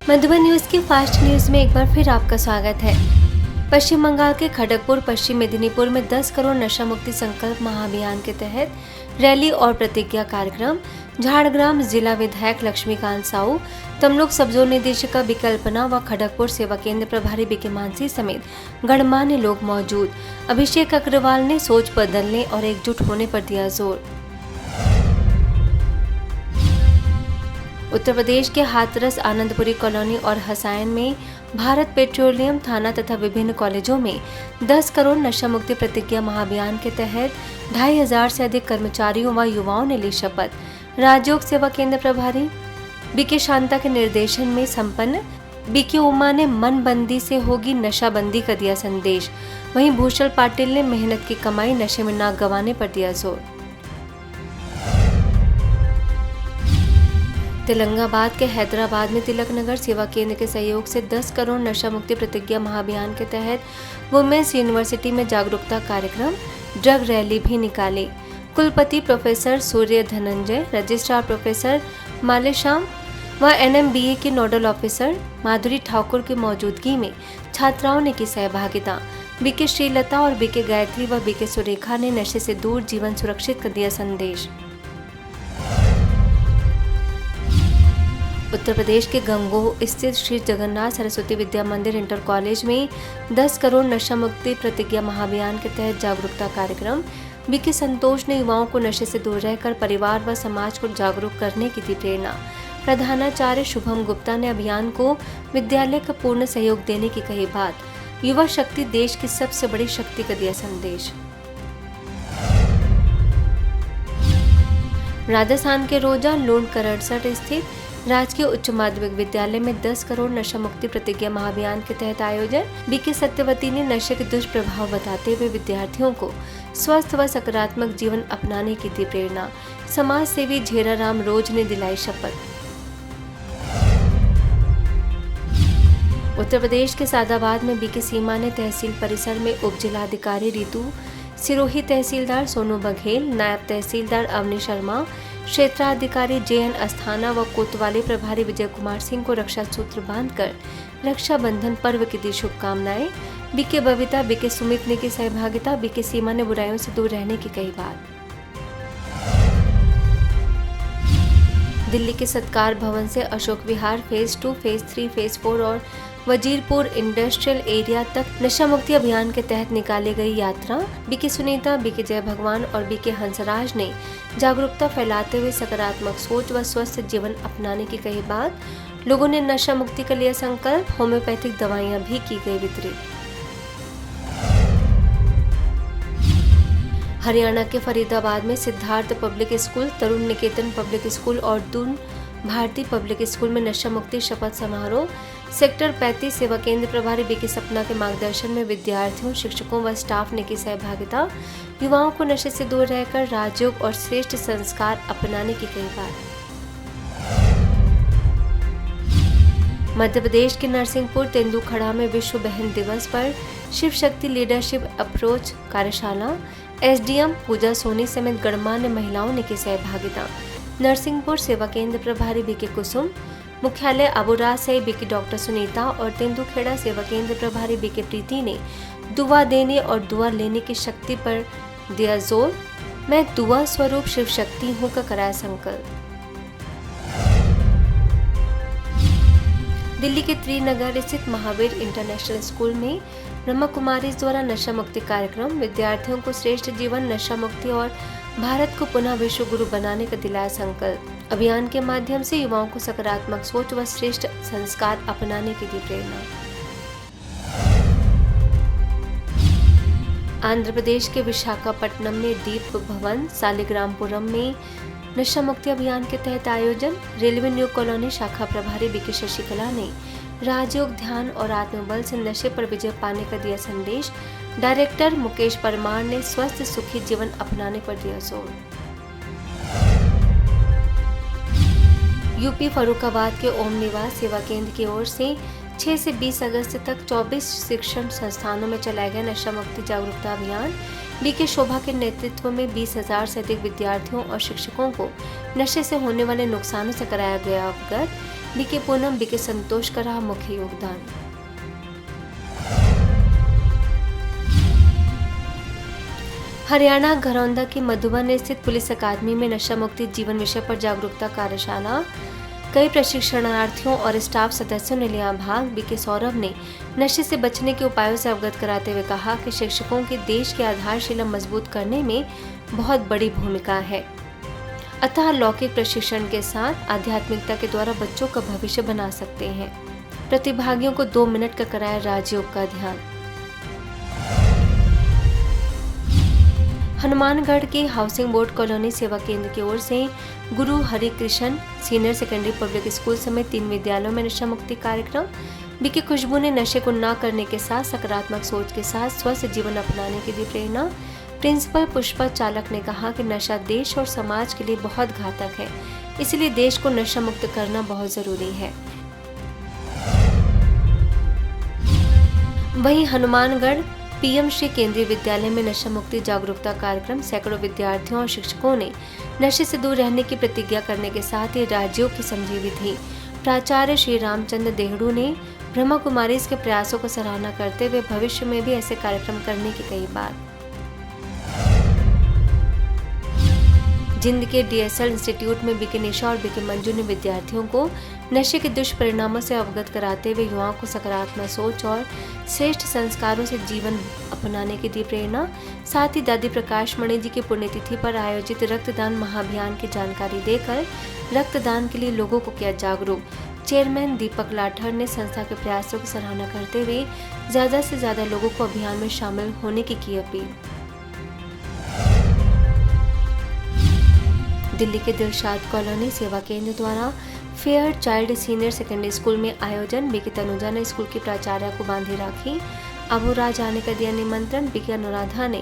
Madhuban news की fast news में एक बार फिर आपका स्वागत है। पश्चिम बंगाल के खड़गपुर पश्चिम मेदिनीपुर में 10 करोड़ नशा मुक्ति संकल्प महाअभियान के तहत रैली और प्रतिज्ञा कार्यक्रम। झाड़ग्राम जिला विधायक लक्ष्मीकांत साहू, तमलुक सब जोन निदेशिका विकल्पना व खड़गपुर सेवा केंद्र प्रभारी बीके मानसी समेत गणमान्य लोग मौजूद। अभिषेक अग्रवाल ने सोच बदलने और एकजुट होने पर दिया जोर। उत्तर प्रदेश के हाथरस, आनंदपुरी कॉलोनी और हसायन में भारत पेट्रोलियम थाना तथा विभिन्न कॉलेजों में 10 करोड़ नशा मुक्ति प्रतिज्ञा महाअभियान के तहत 2500 से अधिक कर्मचारियों व युवाओं ने ली शपथ। राजयोग सेवा केंद्र प्रभारी बीके शांता के निर्देशन में संपन्न बीके उमा ने मनबंदी से होगी नशाबंदी का दिया संदेश। वहीं भूषण पाटिल ने मेहनत की कमाई नशे में ना गंवाने पर दिया जोर। तेलंगाबाद के हैदराबाद में तिलक नगर सेवा केंद्र के सहयोग से 10 करोड़ नशा मुक्ति प्रतिज्ञा महाअभियान के तहत वुमेन्स यूनिवर्सिटी में जागरूकता कार्यक्रम, ड्रग रैली भी निकाली। कुलपति प्रोफेसर सूर्य धनंजय, रजिस्ट्रार प्रोफेसर मालेश्याम व NMBA की नोडल ऑफिसर माधुरी ठाकुर की मौजूदगी में छात्राओं ने की सहभागिता। बीके श्रीलता और बीके गायत्री व बीके सुरेखा ने नशे से दूर जीवन सुरक्षित का दिया संदेश। उत्तर प्रदेश के गंगोह स्थित श्री जगन्नाथ सरस्वती विद्या मंदिर इंटर कॉलेज में 10 करोड़ नशा मुक्ति प्रतिज्ञा महाअभियान के तहत जागरूकता कार्यक्रम। बीके संतोष ने युवाओं को नशे से दूर रहकर परिवार व समाज को जागरूक करने की दी प्रेरणा। प्रधानाचार्य शुभम गुप्ता ने अभियान को विद्यालय का पूर्ण सहयोग देने की कही बात। युवा शक्ति देश की सबसे बड़ी शक्ति का दिया संदेश। राजस्थान के रोजा लूंड करड़सठ स्थित राजकीय उच्च माध्यमिक विद्यालय में 10 करोड़ नशा मुक्ति प्रतिज्ञा महाअभियान के तहत आयोजन। बीके सत्यवती ने नशे के दुष्प्रभाव बताते हुए विद्यार्थियों को स्वस्थ व सकारात्मक जीवन अपनाने की दी प्रेरणा। समाज सेवी झेरा राम रोज ने दिलाई शपथ। उत्तर प्रदेश के सादाबाद में बीके सीमा ने तहसील परिसर में उप जिलाधिकारी रितु सिरोही, तहसीलदार सोनू बघेल, नायब तहसीलदार अवनी शर्मा, क्षेत्राधिकारी JN अस्थाना व कोतवाली प्रभारी विजय कुमार सिंह को रक्षा सूत्र बांधकर रक्षाबंधन पर्व की दी शुभकामनाएं। बीके बबीता, बीके सुमित ने की सहभागिता। बीके सीमा ने बुराइयों से दूर रहने की कही बात। दिल्ली के सत्कार भवन से Ashok Vihar phase 2, phase 3, phase 4 और वजीरपुर इंडस्ट्रियल एरिया तक नशा मुक्ति अभियान के तहत निकाली गई यात्रा। बीके सुनीता, बीके जय भगवान और बीके हंसराज ने जागरूकता फैलाते हुए सकारात्मक सोच व स्वस्थ जीवन अपनाने की कही बात। लोगों ने नशा मुक्ति का लिया संकल्प। होम्योपैथिक दवाइयां भी की गई वितरित। हरियाणा के फरीदाबाद में सिद्धार्थ पब्लिक स्कूल, तरुण निकेतन पब्लिक स्कूल और दून भारती पब्लिक स्कूल में नशा मुक्ति शपथ समारोह। सेक्टर 35 सेवा केंद्र प्रभारी बीके सपना के मार्गदर्शन में विद्यार्थियों, शिक्षकों व स्टाफ ने की सहभागिता। युवाओं को नशे से दूर रहकर राजयोग और श्रेष्ठ संस्कार अपनाने की कही बात। मध्य प्रदेश के नरसिंहपुर तेंदुखड़ा में विश्व बहन दिवस पर शिव शक्ति लीडरशिप अप्रोच कार्यशाला। SDM पूजा सोनी समेत गणमान्य महिलाओं ने की सहभागिता। नरसिंहपुर सेवा केंद्र प्रभारी बीके कुसुम, मुख्यालय अबुरा से बीके डॉक्टर सुनीता और तेंदुखेड़ा सेवा केंद्र प्रभारी बीके प्रीति ने दुआ देने और दुआ लेने की शक्ति पर दिया जोर। मैं दुआ स्वरूप शिव शक्ति हूँ का कराया संकल्प। दिल्ली के त्रिनगर स्थित महावीर इंटरनेशनल स्कूल में ब्रह्मा कुमारी द्वारा नशा मुक्ति कार्यक्रम। विद्यार्थियों को श्रेष्ठ जीवन, नशा मुक्ति और भारत को पुनः विश्व गुरु बनाने का दिलाया संकल्प। अभियान के माध्यम से युवाओं को सकारात्मक सोच व श्रेष्ठ संस्कार अपनाने की दी प्रेरणा। आंध्र प्रदेश के विशाखापट्टनम में दीप भवन सालिग्रामपुरम में नशा मुक्ति अभियान के तहत आयोजन। रेलवे न्यू कॉलोनी शाखा प्रभारी बीके शशिकला ने राजयोग, ध्यान और आत्मबल से नशे पर विजय पाने का दिया संदेश। डायरेक्टर मुकेश परमार ने स्वस्थ सुखी जीवन अपनाने पर दिया जोर। यूपी फर्रुखाबाद के ओम निवास सेवा केंद्र की ओर से 6 से 20 अगस्त तक 24 शिक्षण संस्थानों में चलाया गया नशा मुक्ति जागरूकता अभियान। बीके शोभा के नेतृत्व में 20,000 से अधिक विद्यार्थियों और शिक्षकों को नशे से होने वाले नुकसानों से कराया गया अवगत। बीके पूनम, बीके संतोष का रहा मुख्य योगदान। हरियाणा घरौंदा की मधुबन स्थित पुलिस अकादमी में नशा मुक्ति जीवन विषय पर जागरूकता कार्यशाला। कई प्रशिक्षणार्थियों और स्टाफ सदस्यों ने लिया भाग। बीके सौरभ ने नशे से बचने के उपायों से अवगत कराते हुए कहा कि शिक्षकों की देश की आधारशिला मजबूत करने में बहुत बड़ी भूमिका है, अतः लौकिक प्रशिक्षण के साथ आध्यात्मिकता के द्वारा बच्चों का भविष्य बना सकते हैं। प्रतिभागियों को 2 मिनट का कराया राजयोग का ध्यान। हनुमानगढ़ के हाउसिंग बोर्ड कॉलोनी सेवा केंद्र की ओर से Guru Hari Krishna senior secondary public school समेत 3 विद्यालयों में नशा मुक्ति कार्यक्रम। बीके खुशबू ने नशे को न करने के साथ सकारात्मक सोच के साथ स्वस्थ जीवन अपनाने की दी प्रेरणा। प्रिंसिपल पुष्पा चालक ने कहा कि नशा देश और समाज के लिए बहुत घातक है, इसलिए देश को नशा मुक्त करना बहुत जरूरी है। वहीं हनुमानगढ़ पीएम श्री केंद्रीय विद्यालय में नशा मुक्ति जागरूकता कार्यक्रम। सैकड़ों विद्यार्थियों और शिक्षकों ने नशे से दूर रहने की प्रतिज्ञा करने के साथ ही राजयोग की समझी भी थी। प्राचार्य श्री रामचंद्र देहड़ू ने ब्रह्मा कुमारी के प्रयासों को सराहना करते हुए भविष्य में भी ऐसे कार्यक्रम करने की कही बात। जिंद के डीएसएल इंस्टीट्यूट में बीके निशा और बीके मंजू ने विद्यार्थियों को नशे के दुष्परिणामों से अवगत कराते हुए युवाओं को सकारात्मक सोच और श्रेष्ठ संस्कारों से जीवन अपनाने की दी प्रेरणा। साथ ही दादी प्रकाश मणि जी की पुण्यतिथि पर आयोजित रक्तदान महाअभियान की जानकारी देकर रक्तदान के लिए लोगों को किया जागरूक। चेयरमैन दीपक लाठर ने संस्था के प्रयासों की सराहना करते हुए ज्यादा से ज्यादा लोगों को अभियान में शामिल होने की अपील। दिल्ली के दिलशाद कॉलोनी सेवा केंद्र द्वारा fair child senior secondary school में आयोजन। बीके तनुजा ने स्कूल की प्राचार्य को बांधी राखी। अबूराज आने का दिया निमंत्रण। बीके अनुराधा ने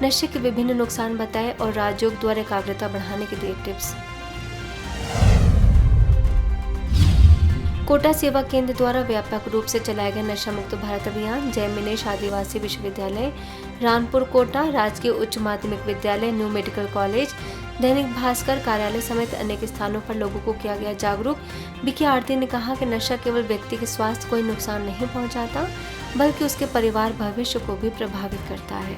नशे के विभिन्न नुकसान बताए और राजयोग द्वारा एकाग्रता बढ़ाने के दिए टिप्स। कोटा सेवा केंद्र द्वारा व्यापक रूप से चलाया गया नशा मुक्त भारत अभियान। जय मिनेश आदिवासी विश्वविद्यालय रानपुर कोटा, राजकीय उच्च माध्यमिक विद्यालय, new medical college, Dainik Bhaskar कार्यालय समेत अनेक स्थानों पर लोगों को किया गया जागरूक। बीके आरती ने कहा कि नशा केवल व्यक्ति के स्वास्थ्य को ही नुकसान नहीं पहुंचाता, बल्कि उसके परिवार भविष्य को भी प्रभावित करता है।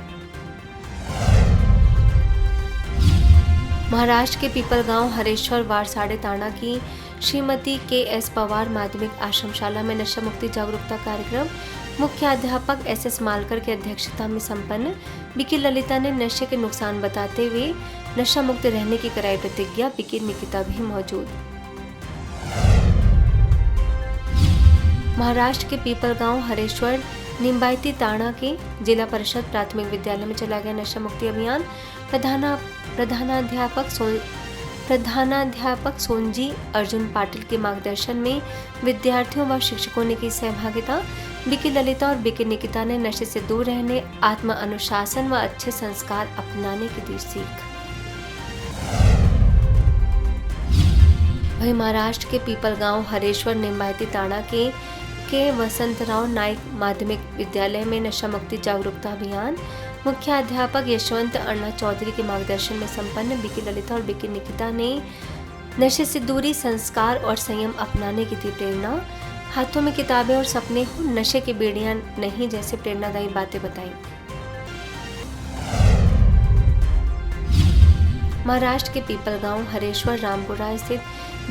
महाराष्ट्र के पीपलगांव हरेश्वर वारसाड़े तांडा की श्रीमती के.एस. पवार माध्यमिक आश्रमशाला में नशा मुक्ति जागरूकता कार्यक्रम मुख्य अध्यापक एस.एस. मालकर की अध्यक्षता में संपन्न। बीके ललिता ने नशे के नुकसान बताते हुए नशा मुक्त रहने की कराई प्रतिज्ञा। बीके निकिता भी मौजूद। महाराष्ट्र के पीपलगांव हरेश्वर निम्बायती तांडा के जिला परिषद प्राथमिक विद्यालय में चलाया गया नशा मुक्ति अभियान। प्रधानाध्यापक सोनजी अर्जुन पाटिल के मार्गदर्शन में विद्यार्थियों व शिक्षकों ने की सहभागिता। बीके ललिता और बीके निकिता ने नशे से दूर रहने, आत्म अनुशासन व अच्छे संस्कार अपनाने की दी सीख। वहीं महाराष्ट्र के पीपलगांव हरेश्वर निम्बायती तांडा के वसंतराव नाइक माध्यमिक विद्यालय में नशा मुक्ति जागरूकता अभियान मुख्य अध्यापक यशवंत अण्णा चौधरी के मार्गदर्शन में संपन्न। बीके ललिता और बीके निकिता ने नशे से दूरी, संस्कार और संयम अपनाने की दी प्रेरणा। हाथों में किताबें और सपने हो, नशे की बेड़ियां नहीं जैसे प्रेरणादायी बातें बताई। महाराष्ट्र के पीपलगांव हरेश्वर रामपुरा स्थित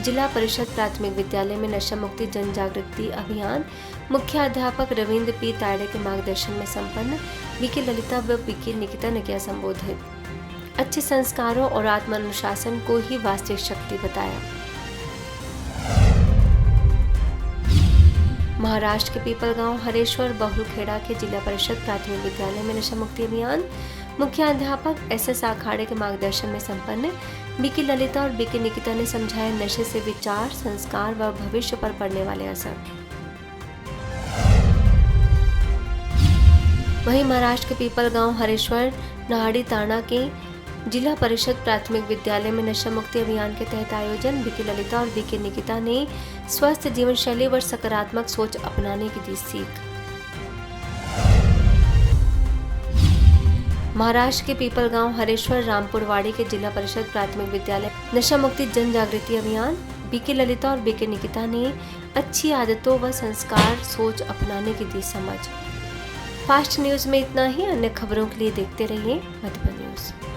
जिला परिषद प्राथमिक विद्यालय में नशा मुक्ति जन जागृति अभियान मुख्य अध्यापक रविंद्र पी तायड़े के मार्गदर्शन में संपन्न। बीके ललिता व बीके निकिता ने किया संबोधित। अच्छे संस्कारों और आत्म अनुशासन को ही वास्तविक शक्ति बताया। महाराष्ट्र के पीपलगांव हरेश्वर बहुलखेड़ा के जिला परिषद प्राथमिक विद्यालय में नशा मुक्ति अभियान मुख्य अध्यापक एस.एस. आखाड़े के मार्गदर्शन में संपन्न। बीके ललिता और बीके निकिता ने समझाया नशे से विचार, संस्कार व भविष्य पर पड़ने वाले असर। वहीं महाराष्ट्र के पीपलगांव हरेश्वर नाहड़ी तांडा के जिला परिषद प्राथमिक विद्यालय में नशा मुक्ति अभियान के तहत आयोजन। बीके ललिता और बीके निकिता ने स्वस्थ जीवन शैली व सकारात्मक सोच अपनाने की दी सीख। महाराष्ट्र के पीपलगांव हरेश्वर रामपुरवाड़ी के जिला परिषद प्राथमिक विद्यालय नशा मुक्ति जन जागृति अभियान बीके ललिता और बीके निकिता ने अच्छी आदतों व संस्कार सोच अपनाने की दी समझ। फास्ट न्यूज़ में इतना ही। अन्य खबरों के लिए देखते रहिए मधुबन न्यूज़।